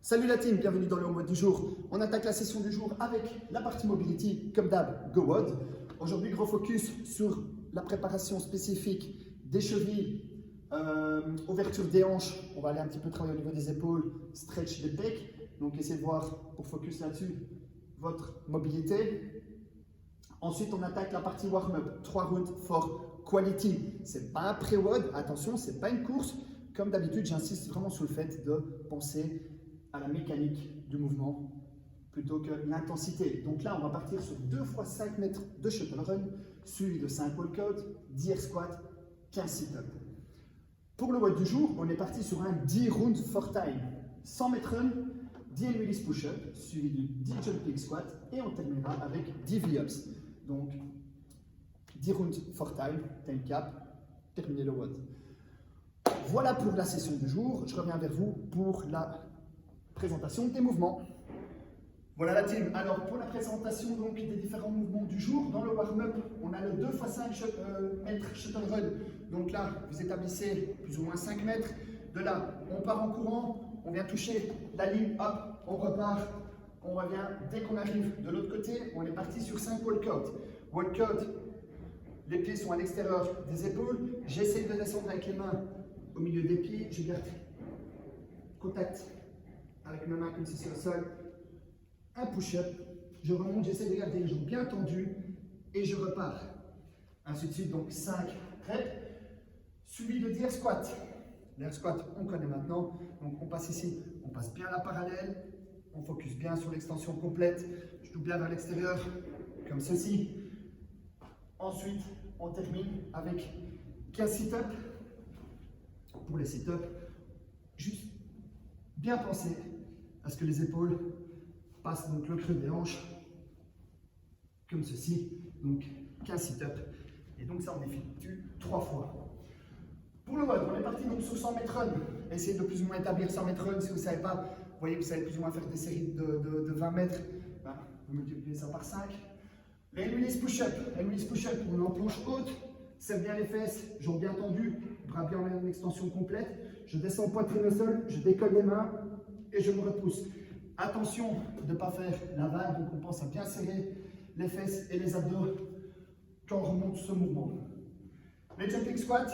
Salut la team, bienvenue dans le mode du jour. On attaque la session du jour avec la partie mobility, comme d'hab, Go WOD. Aujourd'hui, gros focus sur la préparation spécifique des chevilles, ouverture des hanches. On va aller un petit peu travailler au niveau des épaules, stretch des pecs. Donc essayez de voir, pour focus là-dessus, votre mobilité. Ensuite, on attaque la partie warm-up, 3 rounds for quality. C'est pas un pré-WOD, attention, c'est pas une course. Comme d'habitude, j'insiste vraiment sur le fait de penser à la mécanique du mouvement plutôt que l'intensité. Donc là, on va partir sur 2 x 5 mètres de shuttle run, suivi de 5 walkout, 10 air squat, 15 sit-up. Pour le WOD du jour, on est parti sur un 10 rounds for time. 100 mètres run, 10 and release push-up, suivi du 10 jumping squat, et on terminera avec 10 V-ups. Donc, 10 rounds for time, time cap, terminer le WOD. Voilà pour la session du jour. Je reviens vers vous pour la présentation des mouvements. Voilà la team. Alors pour la présentation donc, des différents mouvements du jour, dans le warm-up, on a le 2 x 5 mètres shuttle run. Donc là, vous établissez plus ou moins 5 mètres. De là, on part en courant, on vient toucher la ligne, hop, on repart, on revient. Dès qu'on arrive de l'autre côté, on est parti sur 5 walkout. Walkout, les pieds sont à l'extérieur des épaules. J'essaie de descendre avec les mains au milieu des pieds. Je garde contact avec mes mains comme si c'était le sol. Un push-up, je remonte, j'essaie de garder les jambes bien tendues et je repars. Ainsi de suite, donc 5 reps, suivi de 10 air squat. L'air squat, on connaît maintenant, donc on passe ici, on passe bien la parallèle, on focus bien sur l'extension complète, je touche bien vers l'extérieur, comme ceci. Ensuite, on termine avec 15 sit-up. Pour les sit-up, juste bien penser à ce que les épaules passent donc le creux des hanches, comme ceci, donc 15 sit-up. Et donc ça, on effectue 3 fois. Pour le WOD, on est parti donc sur 100 mètres run. Essayez de plus ou moins établir 100 mètres run. Si vous ne savez pas, vous voyez, vous savez plus ou moins faire des séries de 20 mètres. Ben, vous multipliez ça par 5. Les release push-up. Les release push-up, on est en planche haute. Serre bien les fesses, jambes bien tendues, bras bien en extension complète. Je descends poitrine au sol, je décolle les mains et je me repousse. Attention de ne pas faire la vague, donc on pense à bien serrer les fesses et les abdos quand on remonte ce mouvement. Les jumping squats,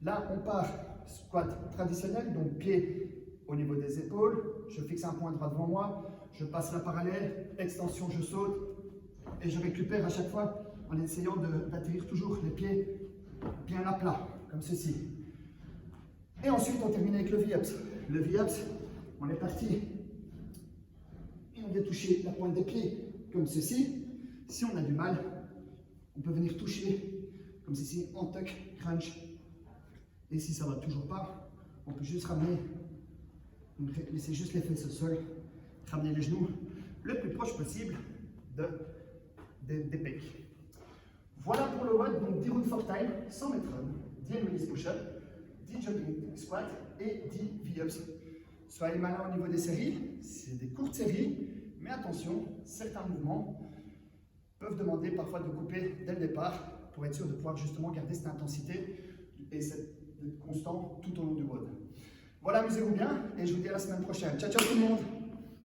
là on part squat traditionnel, donc pied au niveau des épaules, je fixe un point droit devant moi, je passe la parallèle, extension, je saute et je récupère à chaque fois en essayant d'atterrir toujours les pieds bien à plat, comme ceci. Et ensuite, on termine avec le V-ups. Le V-ups, on est parti et on vient toucher la pointe des pieds, comme ceci. Si on a du mal, on peut venir toucher, comme ceci, en tuck, crunch. Et si ça ne va toujours pas, on peut juste ramener, donc laisser juste les fesses au sol, ramener les genoux le plus proche possible des pecs. Voilà pour le WOD, donc 10 rounds for time, 100 mètres run, 10 release push-up, 10 jumping squat et 10 V-ups. Soyez malin au niveau des séries, c'est des courtes séries, mais attention, certains mouvements peuvent demander parfois de couper dès le départ pour être sûr de pouvoir justement garder cette intensité et d'être constant tout au long du WOD. Voilà, amusez-vous bien et je vous dis à la semaine prochaine. Ciao, ciao tout le monde!